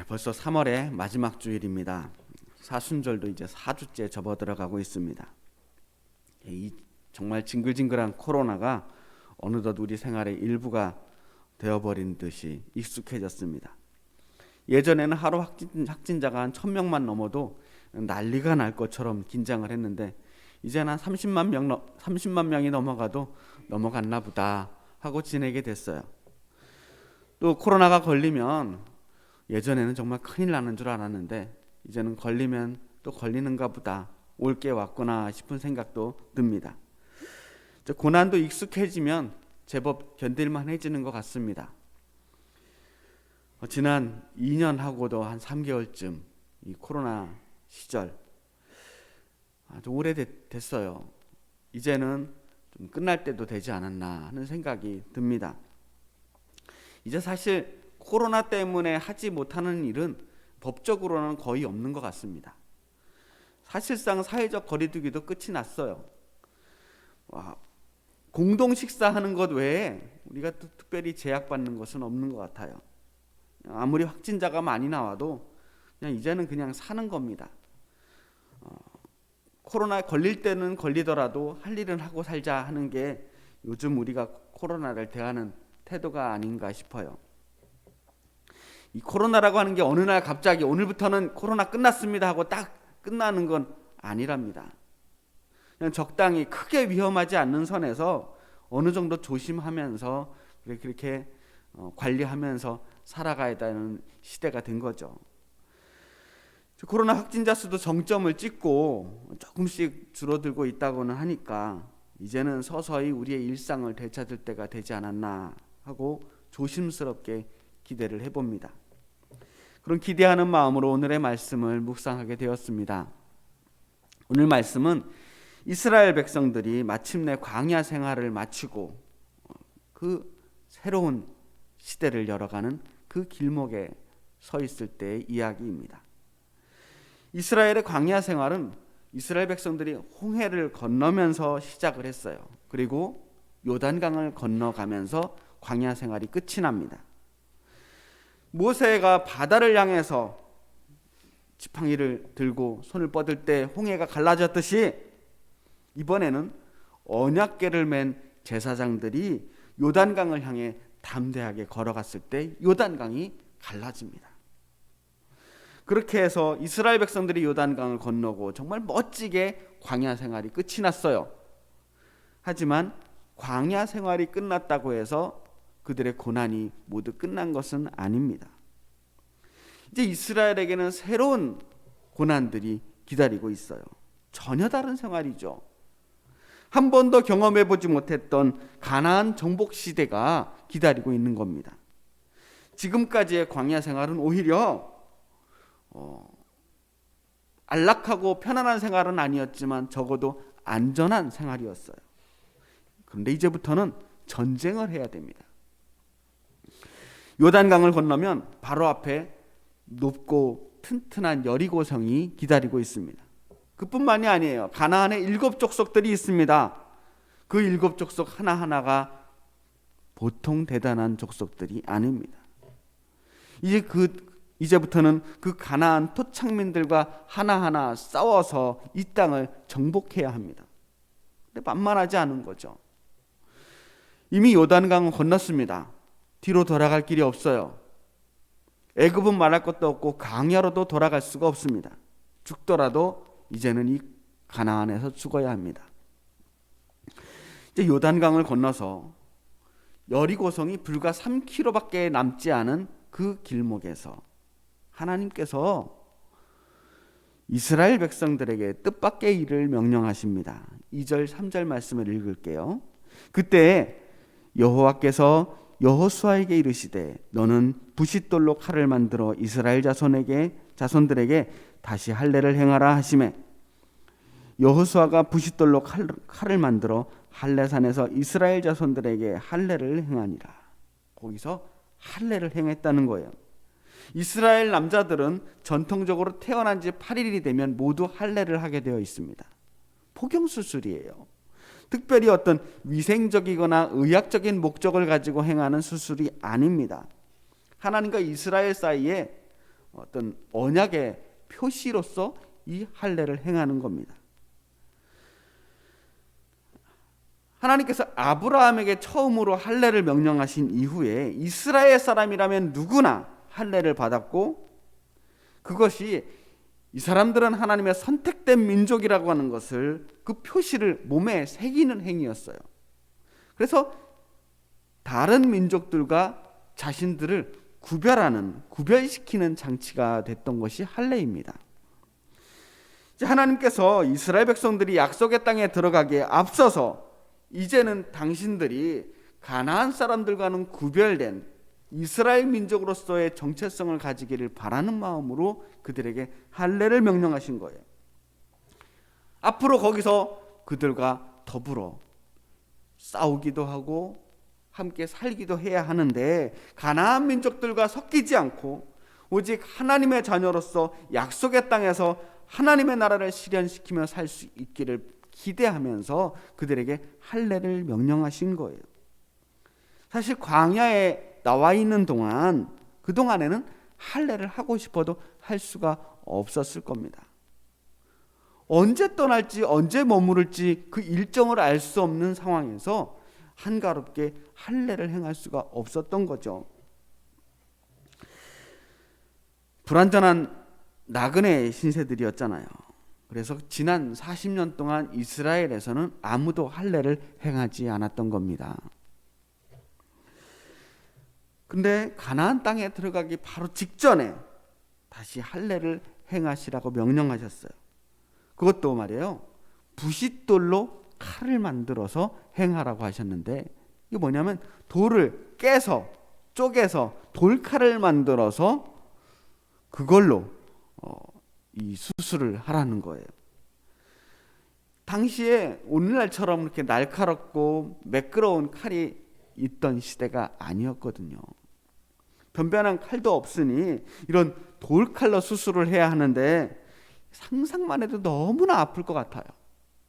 벌써 3월의 마지막 주일입니다. 사순절도 이제 4주째 접어들어가고 있습니다. 이 정말 징글징글한 코로나가 어느덧 우리 생활의 일부가 되어버린 듯이 익숙해졌습니다. 예전에는 하루 확진자가 한 1,000명만 넘어도 난리가 날 것처럼 긴장을 했는데 이제는 한 30만 명이 넘어가도 넘어갔나 보다 하고 지내게 됐어요. 또 코로나가 걸리면 예전에는 정말 큰일 나는 줄 알았는데 이제는 걸리면 또 걸리는가 보다, 올 게 왔구나 싶은 생각도 듭니다. 고난도 익숙해지면 제법 견딜만해지는 것 같습니다. 지난 2년하고도 한 3개월쯤 이 코로나 시절 아주 오래됐어요. 이제는 좀 끝날 때도 되지 않았나 하는 생각이 듭니다. 이제 사실 코로나 때문에 하지 못하는 일은 법적으로는 거의 없는 것 같습니다. 사실상 사회적 거리두기도 끝이 났어요. 공동 식사하는 것 외에 우리가 특별히 제약받는 것은 없는 것 같아요. 아무리 확진자가 많이 나와도 이제는 그냥 사는 겁니다. 코로나에 걸릴 때는 걸리더라도 할 일은 하고 살자 하는 게 요즘 우리가 코로나를 대하는 태도가 아닌가 싶어요. 이 코로나라고 하는 게 어느 날 갑자기 오늘부터는 코로나 끝났습니다 하고 딱 끝나는 건 아니랍니다. 그냥 적당히 크게 위험하지 않는 선에서 어느 정도 조심하면서 그렇게 관리하면서 살아가야 되는 시대가 된 거죠. 코로나 확진자 수도 정점을 찍고 조금씩 줄어들고 있다고는 하니까 이제는 서서히 우리의 일상을 되찾을 때가 되지 않았나 하고 조심스럽게 기대를 해봅니다. 그런 기대하는 마음으로 오늘의 말씀을 묵상하게 되었습니다. 오늘 말씀은 이스라엘 백성들이 마침내 광야 생활을 마치고 그 새로운 시대를 열어가는 그 길목에 서 있을 때의 이야기입니다. 이스라엘의 광야 생활은 이스라엘 백성들이 홍해를 건너면서 시작을 했어요. 그리고 요단강을 건너가면서 광야 생활이 끝이 납니다. 모세가 바다를 향해서 지팡이를 들고 손을 뻗을 때 홍해가 갈라졌듯이 이번에는 언약궤를 맨 제사장들이 요단강을 향해 담대하게 걸어갔을 때 요단강이 갈라집니다. 그렇게 해서 이스라엘 백성들이 요단강을 건너고 정말 멋지게 광야 생활이 끝이 났어요. 하지만 광야 생활이 끝났다고 해서 그들의 고난이 모두 끝난 것은 아닙니다. 이제 이스라엘에게는 새로운 고난들이 기다리고 있어요. 전혀 다른 생활이죠. 한 번도 경험해보지 못했던 가나안 정복 시대가 기다리고 있는 겁니다. 지금까지의 광야 생활은 오히려 안락하고 편안한 생활은 아니었지만 적어도 안전한 생활이었어요. 그런데 이제부터는 전쟁을 해야 됩니다. 요단강을 건너면 바로 앞에 높고 튼튼한 여리고성이 기다리고 있습니다. 그뿐만이 아니에요. 가나안에 7 족속들이 있습니다. 그 7 족속 하나하나가 보통 대단한 족속들이 아닙니다. 이제부터는 그 가나안 토착민들과 하나하나 싸워서 이 땅을 정복해야 합니다. 근데 만만하지 않은 거죠. 이미 요단강을 건넜습니다. 뒤로 돌아갈 길이 없어요. 애굽은 말할 것도 없고 광야로도 돌아갈 수가 없습니다. 죽더라도 이제는 이 가나안에서 죽어야 합니다. 이제 요단강을 건너서 여리고성이 불과 3km밖에 남지 않은 그 길목에서 하나님께서 이스라엘 백성들에게 뜻밖의 일을 명령하십니다. 2절 3절 말씀을 읽을게요. 그때 여호와께서 여호수아에게 이르시되 너는 부싯돌로 칼을 만들어 이스라엘 자손들에게 다시 할례를 행하라 하시매 여호수아가 부싯돌로 칼을 만들어 할례산에서 이스라엘 자손들에게 할례를 행하니라. 거기서 할례를 행했다는 거예요. 이스라엘 남자들은 전통적으로 태어난 지 8일이 되면 모두 할례를 하게 되어 있습니다. 포경수술이에요. 특별히 어떤 위생적이거나 의학적인 목적을 가지고 행하는 수술이 아닙니다. 하나님과 이스라엘 사이에 어떤 언약의 표시로서 이 할례를 행하는 겁니다. 하나님께서 아브라함에게 처음으로 할례를 명령하신 이후에 이스라엘 사람이라면 누구나 할례를 받았고, 그것이 이 사람들은 하나님의 선택된 민족이라고 하는 것을, 그 표시를 몸에 새기는 행위였어요. 그래서 다른 민족들과 자신들을 구별시키는 장치가 됐던 것이 할례입니다. 하나님께서 이스라엘 백성들이 약속의 땅에 들어가기에 앞서서 이제는 당신들이 가나안 사람들과는 구별된 이스라엘 민족으로서의 정체성을 가지기를 바라는 마음으로 그들에게 할례를 명령하신 거예요. 앞으로 거기서 그들과 더불어 싸우기도 하고 함께 살기도 해야 하는데, 가나안 민족들과 섞이지 않고 오직 하나님의 자녀로서 약속의 땅에서 하나님의 나라를 실현시키며 살 수 있기를 기대하면서 그들에게 할례를 명령하신 거예요. 사실 광야에 나와 있는 동안, 그동안에는 할례를 하고 싶어도 할 수가 없었을 겁니다. 언제 떠날지 언제 머무를지 그 일정을 알 수 없는 상황에서 한가롭게 할례를 행할 수가 없었던 거죠. 불완전한 나그네 신세들이었잖아요. 그래서 지난 40년 동안 이스라엘에서는 아무도 할례를 행하지 않았던 겁니다. 근데 가나안 땅에 들어가기 바로 직전에 다시 할례를 행하시라고 명령하셨어요. 그것도 말이에요, 부싯돌로 칼을 만들어서 행하라고 하셨는데, 이게 뭐냐면 돌을 깨서 쪼개서 돌칼을 만들어서 그걸로 이 수술을 하라는 거예요. 당시에 오늘날처럼 이렇게 날카롭고 매끄러운 칼이 있던 시대가 아니었거든요. 변변한 칼도 없으니 이런 돌칼로 수술을 해야 하는데, 상상만 해도 너무나 아플 것 같아요.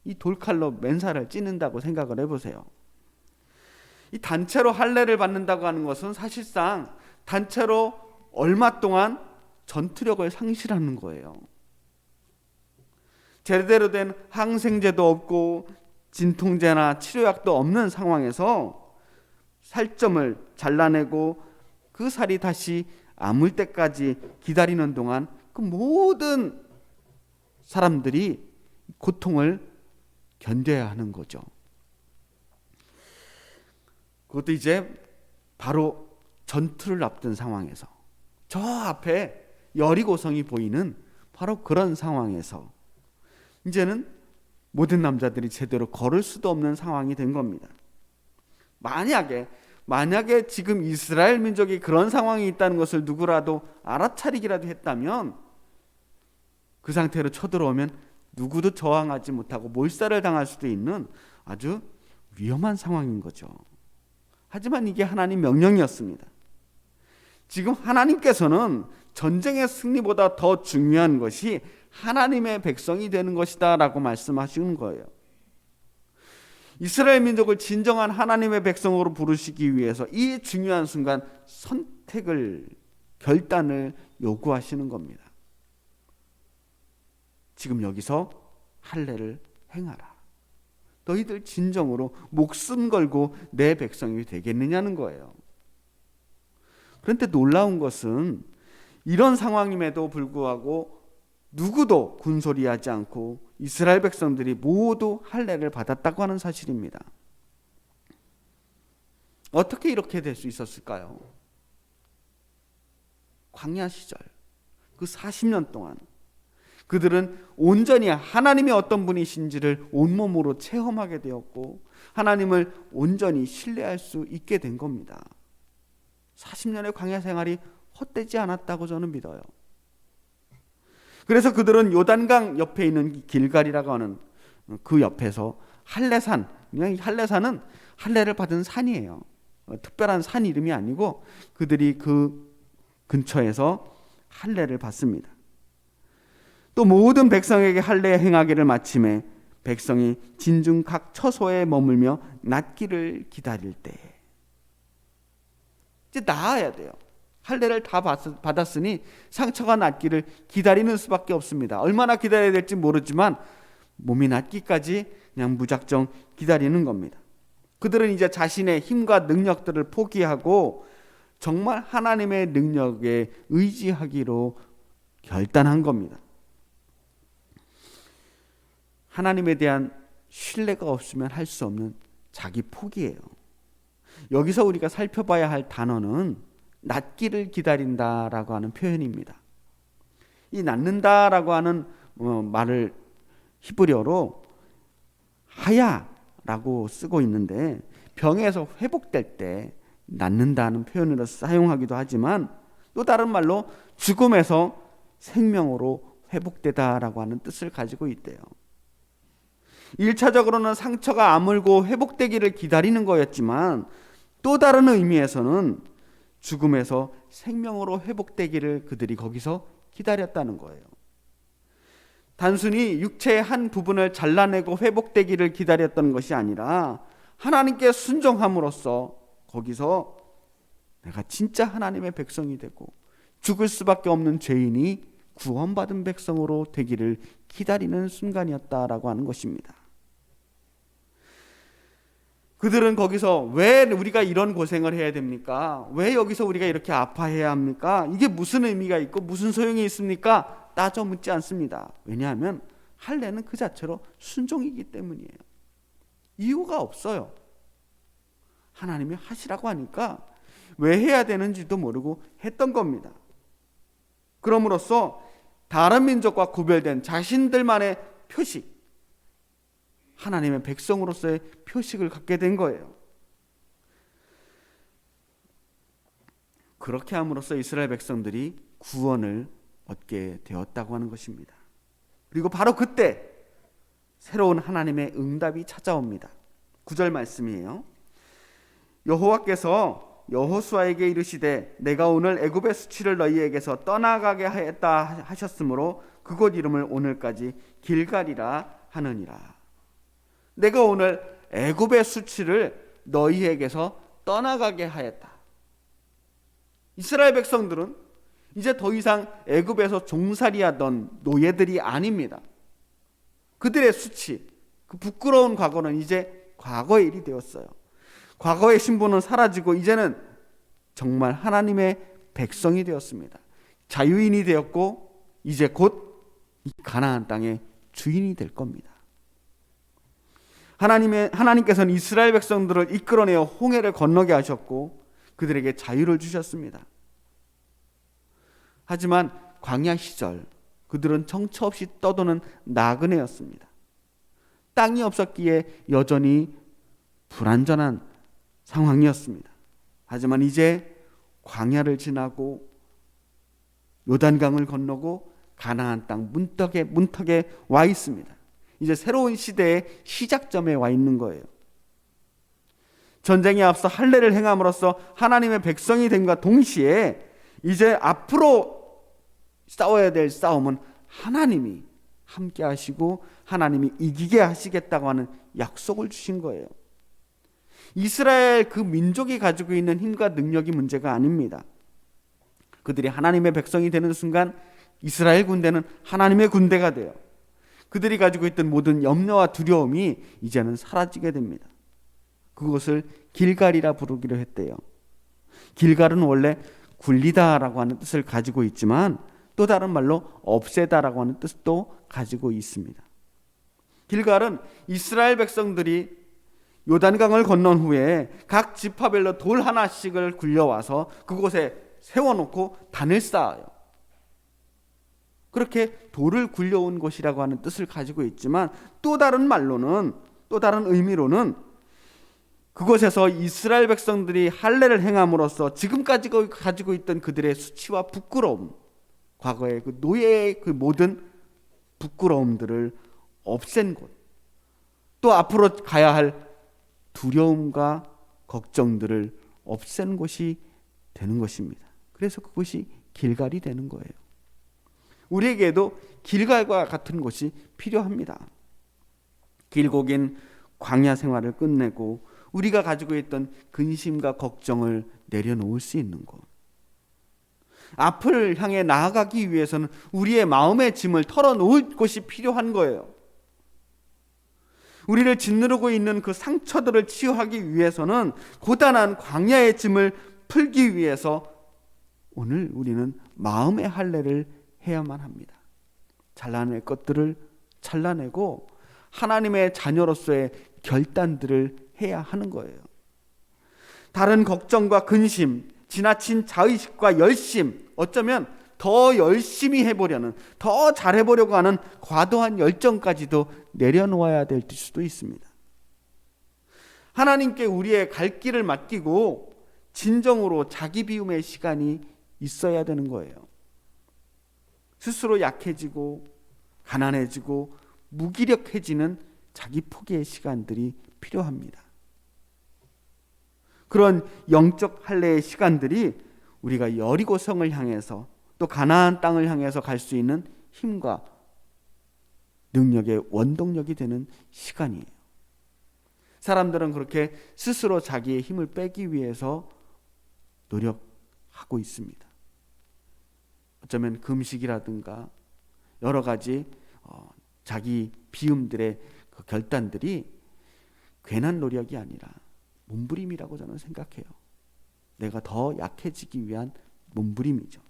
이 돌칼로 맨살을 찌는다고 생각을 해보세요. 이 단체로 할례를 받는다고 하는 것은 사실상 단체로 얼마 동안 전투력을 상실하는 거예요. 제대로 된 항생제도 없고 진통제나 치료약도 없는 상황에서 살점을 잘라내고 그 살이 다시 아물 때까지 기다리는 동안 그 모든 사람들이 고통을 견뎌야 하는 거죠. 그것도 이제 바로 전투를 앞둔 상황에서, 저 앞에 여리고성이 보이는 바로 그런 상황에서 이제는 모든 남자들이 제대로 걸을 수도 없는 상황이 된 겁니다. 만약에 지금 이스라엘 민족이 그런 상황이 있다는 것을 누구라도 알아차리기라도 했다면, 그 상태로 쳐들어오면 누구도 저항하지 못하고 몰살을 당할 수도 있는 아주 위험한 상황인 거죠. 하지만 이게 하나님 명령이었습니다. 지금 하나님께서는 전쟁의 승리보다 더 중요한 것이 하나님의 백성이 되는 것이다 라고 말씀하시는 거예요. 이스라엘 민족을 진정한 하나님의 백성으로 부르시기 위해서 이 중요한 순간 결단을 요구하시는 겁니다. 지금 여기서 할례를 행하라. 너희들 진정으로 목숨 걸고 내 백성이 되겠느냐는 거예요. 그런데 놀라운 것은 이런 상황임에도 불구하고 누구도 군소리하지 않고 이스라엘 백성들이 모두 할례를 받았다고 하는 사실입니다. 어떻게 이렇게 될 수 있었을까요? 광야 시절 그 40년 동안 그들은 온전히 하나님이 어떤 분이신지를 온몸으로 체험하게 되었고 하나님을 온전히 신뢰할 수 있게 된 겁니다. 40년의 광야 생활이 헛되지 않았다고 저는 믿어요. 그래서 그들은 요단강 옆에 있는 길갈이라고 하는 그 옆에서 할례산, 할례산은 할례를 받은 산이에요. 특별한 산 이름이 아니고 그들이 그 근처에서 할례를 받습니다. 또 모든 백성에게 할례 행하기를 마침에 백성이 진중 각 처소에 머물며 낫기를 기다릴 때, 이제 나아야 돼요. 할례를 다 받았으니 상처가 낫기를 기다리는 수밖에 없습니다. 얼마나 기다려야 될지 모르지만 몸이 낫기까지 그냥 무작정 기다리는 겁니다. 그들은 이제 자신의 힘과 능력들을 포기하고 정말 하나님의 능력에 의지하기로 결단한 겁니다. 하나님에 대한 신뢰가 없으면 할 수 없는 자기 포기예요. 여기서 우리가 살펴봐야 할 단어는 낫기를 기다린다라고 하는 표현입니다. 이 낫는다라고 하는 말을 히브리어로 하야라고 쓰고 있는데 병에서 회복될 때 낫는다는 표현으로 사용하기도 하지만 또 다른 말로 죽음에서 생명으로 회복되다라고 하는 뜻을 가지고 있대요. 1차적으로는 상처가 아물고 회복되기를 기다리는 거였지만 또 다른 의미에서는 죽음에서 생명으로 회복되기를 그들이 거기서 기다렸다는 거예요. 단순히 육체의 한 부분을 잘라내고 회복되기를 기다렸던 것이 아니라 하나님께 순종함으로써 거기서 내가 진짜 하나님의 백성이 되고 죽을 수밖에 없는 죄인이 구원받은 백성으로 되기를 기다리는 순간이었다라고 하는 것입니다. 그들은 거기서 왜 우리가 이런 고생을 해야 됩니까? 왜 여기서 우리가 이렇게 아파해야 합니까? 이게 무슨 의미가 있고 무슨 소용이 있습니까? 따져 묻지 않습니다. 왜냐하면 할례는 그 자체로 순종이기 때문이에요. 이유가 없어요. 하나님이 하시라고 하니까 왜 해야 되는지도 모르고 했던 겁니다. 그럼으로써 다른 민족과 구별된 자신들만의 표식, 하나님의 백성으로서의 표식을 갖게 된 거예요. 그렇게 함으로써 이스라엘 백성들이 구원을 얻게 되었다고 하는 것입니다. 그리고 바로 그때 새로운 하나님의 응답이 찾아옵니다. 9절 말씀이에요. 여호와께서 여호수아에게 이르시되 내가 오늘 애굽의 수치를 너희에게서 떠나가게 하였다 하셨으므로 그곳 이름을 오늘까지 길갈이라 하느니라. 내가 오늘 애굽의 수치를 너희에게서 떠나가게 하였다. 이스라엘 백성들은 이제 더 이상 애굽에서 종살이하던 노예들이 아닙니다. 그들의 수치, 그 부끄러운 과거는 이제 과거의 일이 되었어요. 과거의 신분은 사라지고 이제는 정말 하나님의 백성이 되었습니다. 자유인이 되었고 이제 곧 이 가나안 땅의 주인이 될 겁니다. 하나님께서는 이스라엘 백성들을 이끌어내어 홍해를 건너게 하셨고 그들에게 자유를 주셨습니다. 하지만 광야 시절 그들은 정처 없이 떠도는 나그네였습니다. 땅이 없었기에 여전히 불안전한 상황이었습니다. 하지만 이제 광야를 지나고 요단강을 건너고 가나안 땅 문턱에 와 있습니다. 이제 새로운 시대의 시작점에 와 있는 거예요. 전쟁에 앞서 할례를 행함으로써 하나님의 백성이 됨과 동시에 이제 앞으로 싸워야 될 싸움은 하나님이 함께 하시고 하나님이 이기게 하시겠다고 하는 약속을 주신 거예요. 이스라엘 그 민족이 가지고 있는 힘과 능력이 문제가 아닙니다. 그들이 하나님의 백성이 되는 순간 이스라엘 군대는 하나님의 군대가 돼요. 그들이 가지고 있던 모든 염려와 두려움이 이제는 사라지게 됩니다. 그것을 길갈이라 부르기로 했대요. 길갈은 원래 굴리다라고 하는 뜻을 가지고 있지만 또 다른 말로 없애다라고 하는 뜻도 가지고 있습니다. 길갈은 이스라엘 백성들이 요단강을 건넌 후에 각 지파별로 돌 하나씩을 굴려와서 그곳에 세워놓고 단을 쌓아요. 그렇게 돌을 굴려온 곳이라고 하는 뜻을 가지고 있지만 또 다른 말로는, 또 다른 의미로는 그곳에서 이스라엘 백성들이 할례를 행함으로써 지금까지 가지고 있던 그들의 수치와 부끄러움, 과거의 그 노예의 그 모든 부끄러움들을 없앤 곳, 또 앞으로 가야 할 두려움과 걱정들을 없앤 곳이 되는 것입니다. 그래서 그것이 길갈이 되는 거예요. 우리에게도 길갈과 같은 곳이 필요합니다. 길고 긴 광야 생활을 끝내고 우리가 가지고 있던 근심과 걱정을 내려놓을 수 있는 곳. 앞을 향해 나아가기 위해서는 우리의 마음의 짐을 털어놓을 곳이 필요한 거예요. 우리를 짓누르고 있는 그 상처들을 치유하기 위해서는 고단한 광야의 짐을 풀기 위해서 오늘 우리는 마음의 할례를 해야만 합니다. 잘라낼 것들을 잘라내고 하나님의 자녀로서의 결단들을 해야 하는 거예요. 다른 걱정과 근심, 지나친 자의식과 열심, 어쩌면 더 열심히 해보려는, 더 잘해보려고 하는 과도한 열정까지도 내려놓아야 될 수도 있습니다. 하나님께 우리의 갈 길을 맡기고 진정으로 자기 비움의 시간이 있어야 되는 거예요. 스스로 약해지고 가난해지고 무기력해지는 자기 포기의 시간들이 필요합니다. 그런 영적 할례의 시간들이 우리가 여리고성을 향해서 또 가나안 땅을 향해서 갈 수 있는 힘과 능력의 원동력이 되는 시간이에요. 사람들은 그렇게 스스로 자기의 힘을 빼기 위해서 노력하고 있습니다. 어쩌면 금식이라든가 여러 가지 자기 비움들의 그 결단들이 괜한 노력이 아니라 몸부림이라고 저는 생각해요. 내가 더 약해지기 위한 몸부림이죠.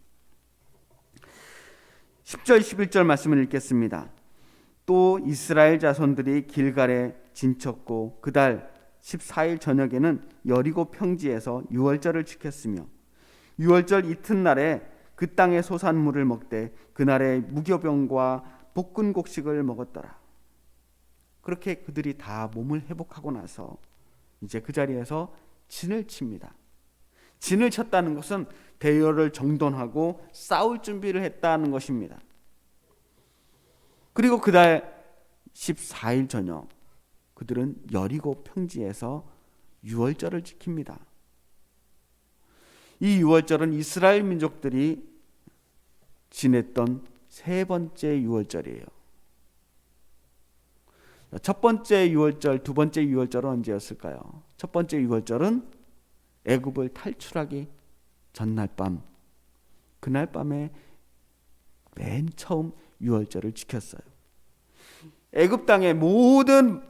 10절 11절 말씀을 읽겠습니다. 또 이스라엘 자손들이 길갈에 진쳤고 그달 14일 저녁에는 여리고 평지에서 유월절을 지켰으며 유월절 이튿날에 그 땅의 소산물을 먹되 그날의 무교병과 볶은 곡식을 먹었더라. 그렇게 그들이 다 몸을 회복하고 나서 이제 그 자리에서 진을 칩니다. 진을 쳤다는 것은 대열을 정돈하고 싸울 준비를 했다는 것입니다. 그리고 그달 14일 저녁 그들은 여리고 평지에서 유월절을 지킵니다. 이 유월절은 이스라엘 민족들이 지냈던 세 번째 유월절이에요. 첫 번째 유월절, 두 번째 유월절은 언제였을까요? 첫 번째 유월절은 애굽을 탈출하기 전날 밤, 그날 밤에 맨 처음 유월절을 지켰어요. 애굽 땅의 모든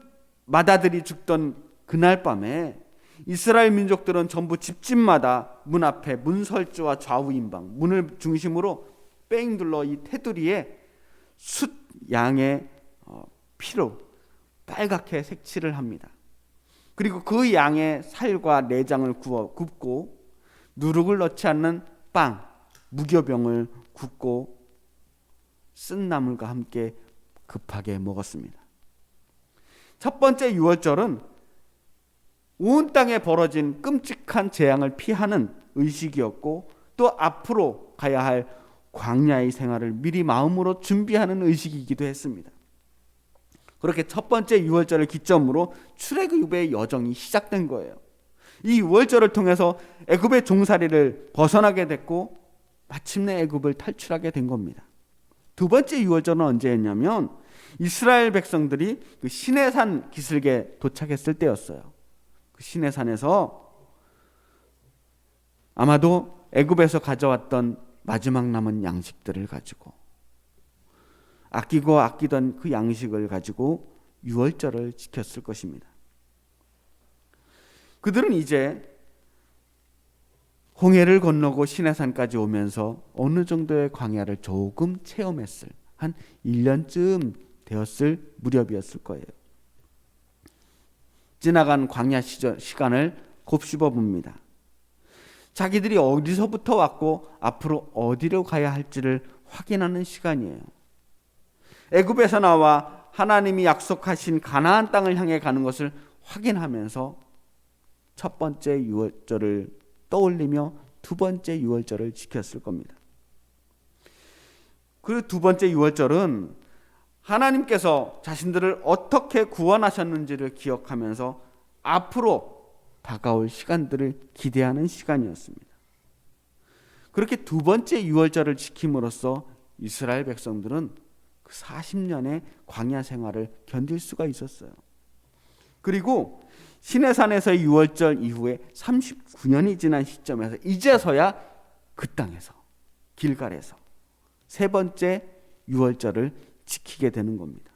마다들이 죽던 그날 밤에 이스라엘 민족들은 전부 집집마다 문 앞에 문설주와 좌우인방, 문을 중심으로 뺑 둘러 이 테두리에 숫 양의 피로 빨갛게 색칠을 합니다. 그리고 그 양의 살과 내장을 굽고 누룩을 넣지 않는 빵, 무교병을 굽고 쓴 나물과 함께 급하게 먹었습니다. 첫 번째 유월절은 온 땅에 벌어진 끔찍한 재앙을 피하는 의식이었고 또 앞으로 가야 할 광야의 생활을 미리 마음으로 준비하는 의식이기도 했습니다. 그렇게 첫 번째 유월절을 기점으로 출애굽의 여정이 시작된 거예요. 이 유월절을 통해서 애굽의 종살이를 벗어나게 됐고 마침내 애굽을 탈출하게 된 겁니다. 두 번째 유월절은 언제였냐면 이스라엘 백성들이 그 시내산 기슭에 도착했을 때였어요. 그 시내산에서 아마도 애굽에서 가져왔던 마지막 남은 양식들을 가지고 아끼고 아끼던 그 양식을 가지고 유월절을 지켰을 것입니다. 그들은 이제 홍해를 건너고 시내산까지 오면서 어느 정도의 광야를 조금 체험했을 한 1년쯤 되었을 무렵이었을 거예요. 지나간 광야 시간을 곱씹어 봅니다. 자기들이 어디서부터 왔고 앞으로 어디로 가야 할지를 확인하는 시간이에요. 애굽에서 나와 하나님이 약속하신 가나안 땅을 향해 가는 것을 확인하면서 첫 번째 유월절을 떠올리며 두 번째 유월절을 지켰을 겁니다. 그 두 번째 유월절은 하나님께서 자신들을 어떻게 구원하셨는지를 기억하면서 앞으로 다가올 시간들을 기대하는 시간이었습니다. 그렇게 두 번째 유월절을 지킴으로써 이스라엘 백성들은 그 40년의 광야 생활을 견딜 수가 있었어요. 그리고 시내산에서의 유월절 이후에 39년이 지난 시점에서 이제서야 그 땅에서 길갈에서 세 번째 유월절을 지키게 되는 겁니다.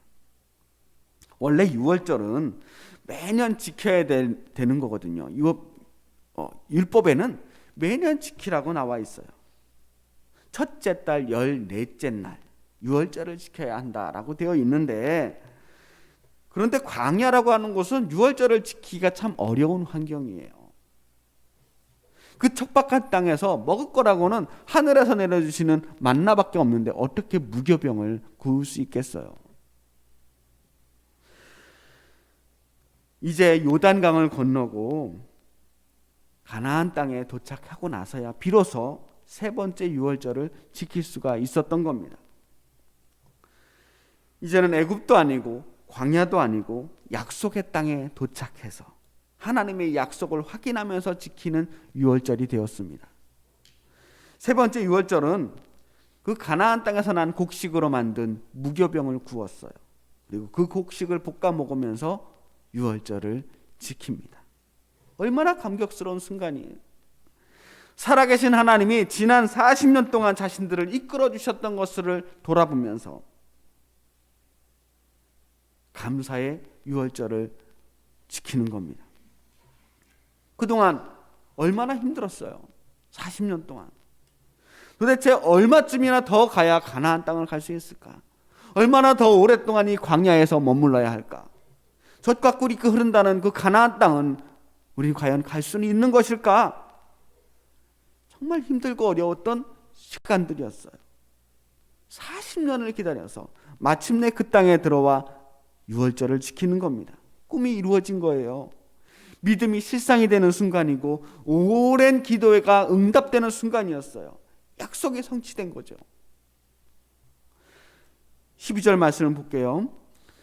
원래 유월절은 매년 지켜야 되는 거거든요. 율법에는 매년 지키라고 나와 있어요. 첫째 달 14째 날 유월절을 지켜야 한다라고 되어 있는데, 그런데 광야라고 하는 곳은 유월절을 지키기가 참 어려운 환경이에요. 그 척박한 땅에서 먹을 거라고는 하늘에서 내려주시는 만나밖에 없는데 어떻게 무교병을 구울 수 있겠어요? 이제 요단강을 건너고 가나안 땅에 도착하고 나서야 비로소 세 번째 유월절을 지킬 수가 있었던 겁니다. 이제는 애굽도 아니고 광야도 아니고 약속의 땅에 도착해서 하나님의 약속을 확인하면서 지키는 유월절이 되었습니다. 세 번째 유월절은 그 가나안 땅에서 난 곡식으로 만든 무교병을 구웠어요. 그리고 그 곡식을 볶아 먹으면서 유월절을 지킵니다. 얼마나 감격스러운 순간이에요. 살아계신 하나님이 지난 40년 동안 자신들을 이끌어 주셨던 것을 돌아보면서 감사의 유월절을 지키는 겁니다. 그동안 얼마나 힘들었어요. 40년 동안. 도대체 얼마쯤이나 더 가야 가나안 땅을 갈 수 있을까? 얼마나 더 오랫동안 이 광야에서 머물러야 할까? 젖과 꿀이 흐른다는 그 가나안 땅은 우리 과연 갈 수는 있는 것일까? 정말 힘들고 어려웠던 시간들이었어요. 40년을 기다려서 마침내 그 땅에 들어와 유월절을 지키는 겁니다. 꿈이 이루어진 거예요. 믿음이 실상이 되는 순간이고 오랜 기도가 응답되는 순간이었어요. 약속이 성취된 거죠. 12절 말씀을 볼게요.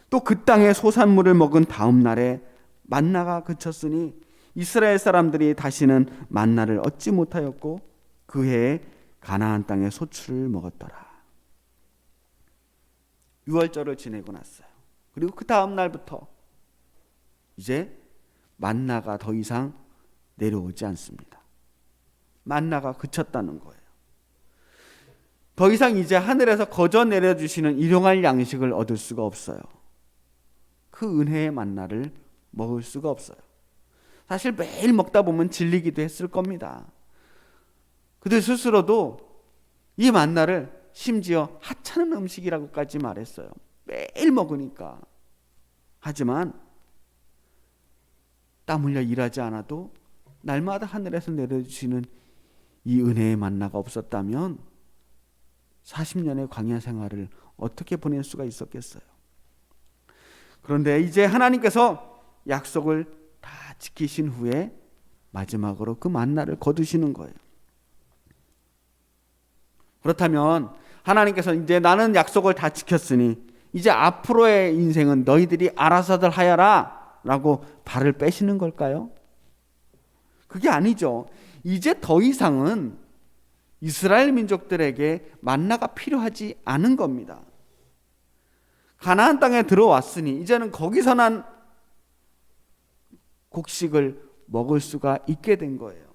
또 그 땅의 소산물을 먹은 다음 날에 만나가 그쳤으니 이스라엘 사람들이 다시는 만나를 얻지 못하였고 그 해에 가나안 땅의 소출을 먹었더라. 유월절을 지내고 났어요. 그리고 그 다음 날부터 이제 만나가 더 이상 내려오지 않습니다. 만나가 그쳤다는 거예요. 더 이상 이제 하늘에서 거저 내려주시는 일용할 양식을 얻을 수가 없어요. 그 은혜의 만나를 먹을 수가 없어요. 사실 매일 먹다 보면 질리기도 했을 겁니다. 그들 스스로도 이 만나를 심지어 하찮은 음식이라고까지 말했어요. 매일 먹으니까. 하지만 땀 흘려 일하지 않아도 날마다 하늘에서 내려주시는 이 은혜의 만나가 없었다면 40년의 광야 생활을 어떻게 보낼 수가 있었겠어요? 그런데 이제 하나님께서 약속을 다 지키신 후에 마지막으로 그 만나를 거두시는 거예요. 그렇다면 하나님께서 이제 나는 약속을 다 지켰으니 이제 앞으로의 인생은 너희들이 알아서들 하여라 라고 발을 빼시는 걸까요? 그게 아니죠. 이제 더 이상은 이스라엘 민족들에게 만나가 필요하지 않은 겁니다. 가나안 땅에 들어왔으니 이제는 거기서 난 곡식을 먹을 수가 있게 된 거예요.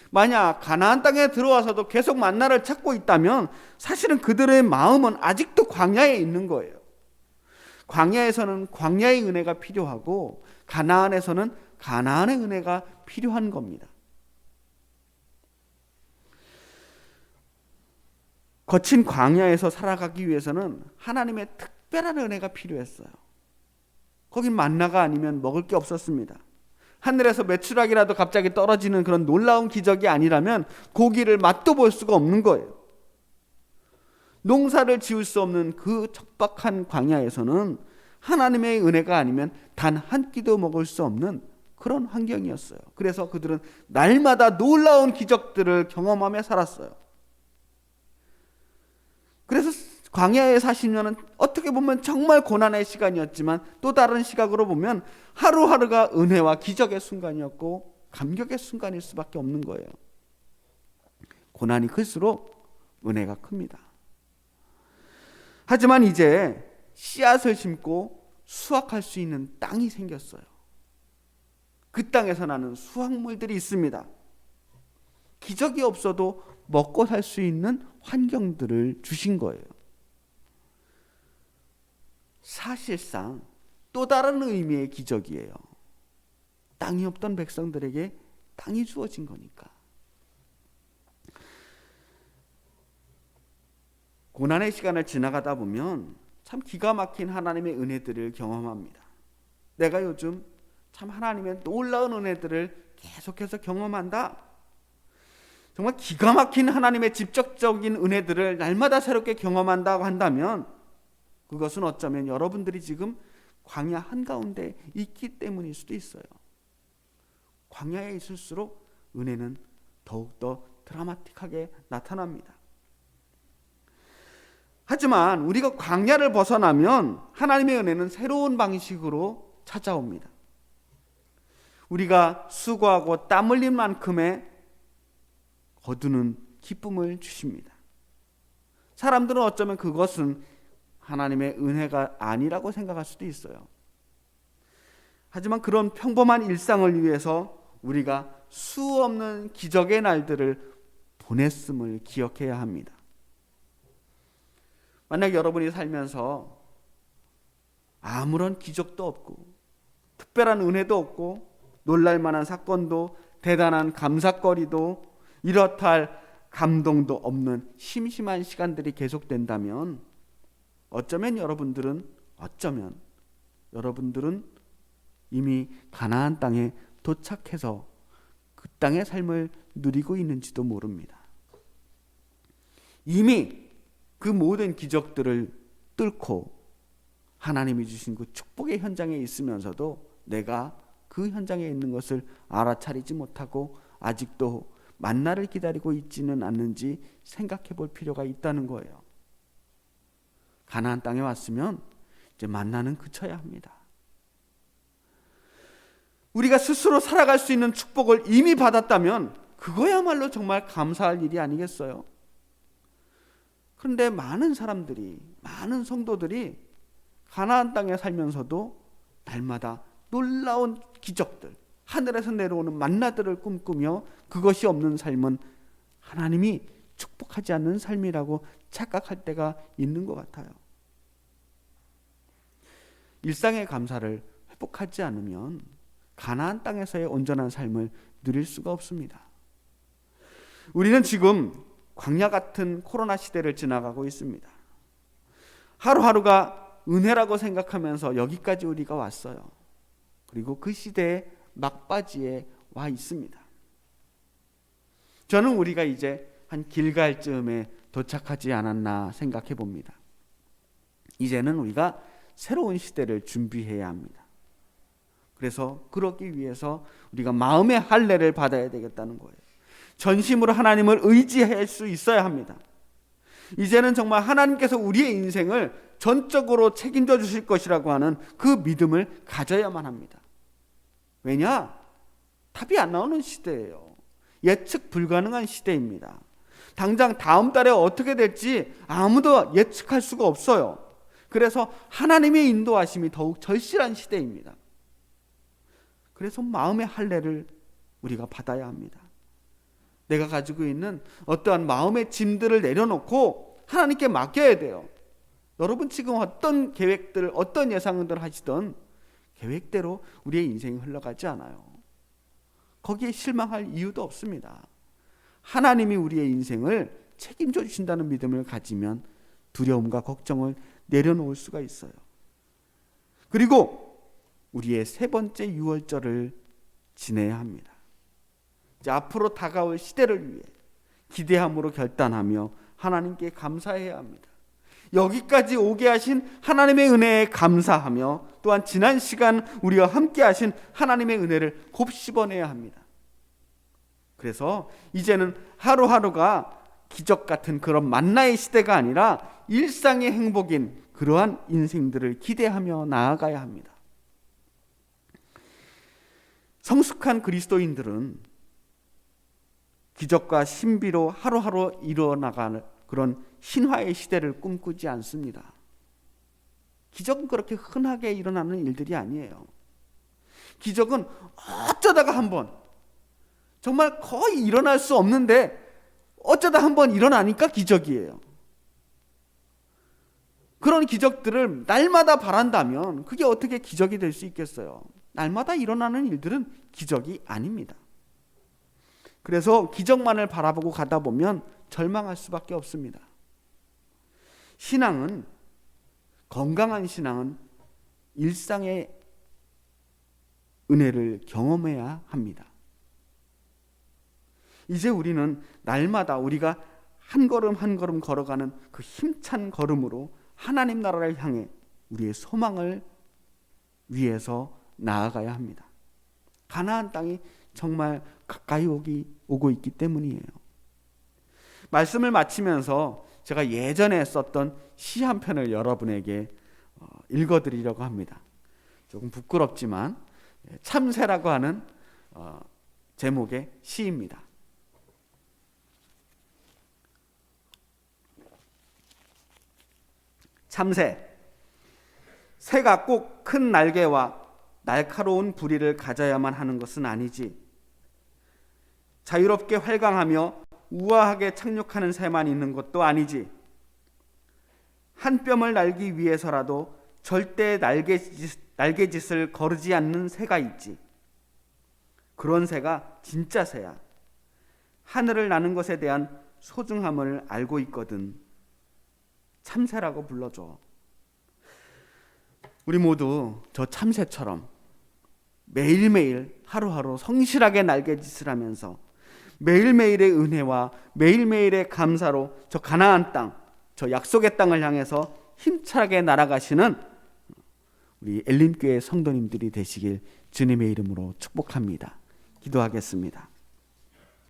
만약 가나안 땅에 들어와서도 계속 만나를 찾고 있다면 사실은 그들의 마음은 아직도 광야에 있는 거예요. 광야에서는 광야의 은혜가 필요하고 가나안에서는 가나안의 은혜가 필요한 겁니다. 거친 광야에서 살아가기 위해서는 하나님의 특별한 은혜가 필요했어요. 거긴 만나가 아니면 먹을 게 없었습니다. 하늘에서 메추라기라도 갑자기 떨어지는 그런 놀라운 기적이 아니라면 고기를 맛도 볼 수가 없는 거예요. 농사를 지을 수 없는 그 척박한 광야에서는 하나님의 은혜가 아니면 단 한 끼도 먹을 수 없는 그런 환경이었어요. 그래서 그들은 날마다 놀라운 기적들을 경험하며 살았어요. 그래서 광야의 40년은 어떻게 보면 정말 고난의 시간이었지만 또 다른 시각으로 보면 하루하루가 은혜와 기적의 순간이었고 감격의 순간일 수밖에 없는 거예요. 고난이 클수록 은혜가 큽니다. 하지만 이제 씨앗을 심고 수확할 수 있는 땅이 생겼어요. 그 땅에서 나는 수확물들이 있습니다. 기적이 없어도 먹고 살 수 있는 환경들을 주신 거예요. 사실상 또 다른 의미의 기적이에요. 땅이 없던 백성들에게 땅이 주어진 거니까. 고난의 시간을 지나가다 보면 참 기가 막힌 하나님의 은혜들을 경험합니다. 내가 요즘 참 하나님의 놀라운 은혜들을 계속해서 경험한다. 정말 기가 막힌 하나님의 직접적인 은혜들을 날마다 새롭게 경험한다고 한다면 그것은 어쩌면 여러분들이 지금 광야 한가운데 있기 때문일 수도 있어요. 광야에 있을수록 은혜는 더욱더 드라마틱하게 나타납니다. 하지만 우리가 광야를 벗어나면 하나님의 은혜는 새로운 방식으로 찾아옵니다. 우리가 수고하고 땀 흘린 만큼의 거두는 기쁨을 주십니다. 사람들은 어쩌면 그것은 하나님의 은혜가 아니라고 생각할 수도 있어요. 하지만 그런 평범한 일상을 위해서 우리가 수없는 기적의 날들을 보냈음을 기억해야 합니다. 만약 여러분이 살면서 아무런 기적도 없고 특별한 은혜도 없고 놀랄만한 사건도 대단한 감사거리도 이렇다 할 감동도 없는 심심한 시간들이 계속된다면 어쩌면 여러분들은 이미 가나안 땅에 도착해서 그 땅의 삶을 누리고 있는지도 모릅니다. 이미 그 모든 기적들을 뚫고 하나님이 주신 그 축복의 현장에 있으면서도 내가 그 현장에 있는 것을 알아차리지 못하고 아직도 만나를 기다리고 있지는 않는지 생각해 볼 필요가 있다는 거예요. 가나안 땅에 왔으면 이제 만나는 그쳐야 합니다. 우리가 스스로 살아갈 수 있는 축복을 이미 받았다면 그거야말로 정말 감사할 일이 아니겠어요? 그런데 많은 사람들이, 많은 성도들이 가나안 땅에 살면서도 날마다 놀라운 기적들, 하늘에서 내려오는 만나들을 꿈꾸며 그것이 없는 삶은 하나님이 축복하지 않는 삶이라고 착각할 때가 있는 것 같아요. 일상의 감사를 회복하지 않으면 가나안 땅에서의 온전한 삶을 누릴 수가 없습니다. 우리는 지금 광야 같은 코로나 시대를 지나가고 있습니다. 하루하루가 은혜라고 생각하면서 여기까지 우리가 왔어요. 그리고 그 시대의 막바지에 와 있습니다. 저는 우리가 이제 한 길갈쯤에 도착하지 않았나 생각해 봅니다. 이제는 우리가 새로운 시대를 준비해야 합니다. 그래서 그러기 위해서 우리가 마음의 할례를 받아야 되겠다는 거예요. 전심으로 하나님을 의지할 수 있어야 합니다. 이제는 정말 하나님께서 우리의 인생을 전적으로 책임져 주실 것이라고 하는 그 믿음을 가져야만 합니다. 왜냐? 답이 안 나오는 시대예요. 예측 불가능한 시대입니다. 당장 다음 달에 어떻게 될지 아무도 예측할 수가 없어요. 그래서 하나님의 인도하심이 더욱 절실한 시대입니다. 그래서 마음의 할례를 우리가 받아야 합니다. 내가 가지고 있는 어떠한 마음의 짐들을 내려놓고 하나님께 맡겨야 돼요. 여러분 지금 어떤 계획들, 어떤 예상들 하시던 계획대로 우리의 인생이 흘러가지 않아요. 거기에 실망할 이유도 없습니다. 하나님이 우리의 인생을 책임져 주신다는 믿음을 가지면 두려움과 걱정을 내려놓을 수가 있어요. 그리고 우리의 세 번째 유월절을 지내야 합니다. 이제 앞으로 다가올 시대를 위해 기대함으로 결단하며 하나님께 감사해야 합니다. 여기까지 오게 하신 하나님의 은혜에 감사하며 또한 지난 시간 우리와 함께 하신 하나님의 은혜를 곱씹어내야 합니다. 그래서 이제는 하루하루가 기적 같은 그런 만나의 시대가 아니라 일상의 행복인 그러한 인생들을 기대하며 나아가야 합니다. 성숙한 그리스도인들은 기적과 신비로 하루하루 일어나가는 그런 신화의 시대를 꿈꾸지 않습니다. 기적은 그렇게 흔하게 일어나는 일들이 아니에요. 기적은 어쩌다가 한번 정말 거의 일어날 수 없는데 어쩌다 한번 일어나니까 기적이에요. 그런 기적들을 날마다 바란다면 그게 어떻게 기적이 될 수 있겠어요? 날마다 일어나는 일들은 기적이 아닙니다. 그래서 기적만을 바라보고 가다 보면 절망할 수밖에 없습니다. 신앙은, 건강한 신앙은 일상의 은혜를 경험해야 합니다. 이제 우리는 날마다 우리가 한 걸음 한 걸음 걸어가는 그 힘찬 걸음으로 하나님 나라를 향해 우리의 소망을 위해서 나아가야 합니다. 가나안 땅이 정말 가까이 오고 있기 때문이에요. 말씀을 마치면서 제가 예전에 썼던 시 한 편을 여러분에게 읽어드리려고 합니다. 조금 부끄럽지만 참새라고 하는 제목의 시입니다. 참새. 새가 꼭 큰 날개와 날카로운 부리를 가져야만 하는 것은 아니지. 자유롭게 활강하며 우아하게 착륙하는 새만 있는 것도 아니지. 한 뼘을 날기 위해서라도 절대 날개짓을 거르지 않는 새가 있지. 그런 새가 진짜 새야. 하늘을 나는 것에 대한 소중함을 알고 있거든. 참새라고 불러줘. 우리 모두 저 참새처럼 매일매일 하루하루 성실하게 날개짓을 하면서 매일매일의 은혜와 매일매일의 감사로 저 가나안 땅, 저 약속의 땅을 향해서 힘차게 날아가시는 우리 엘림교회 성도님들이 되시길 주님의 이름으로 축복합니다. 기도하겠습니다.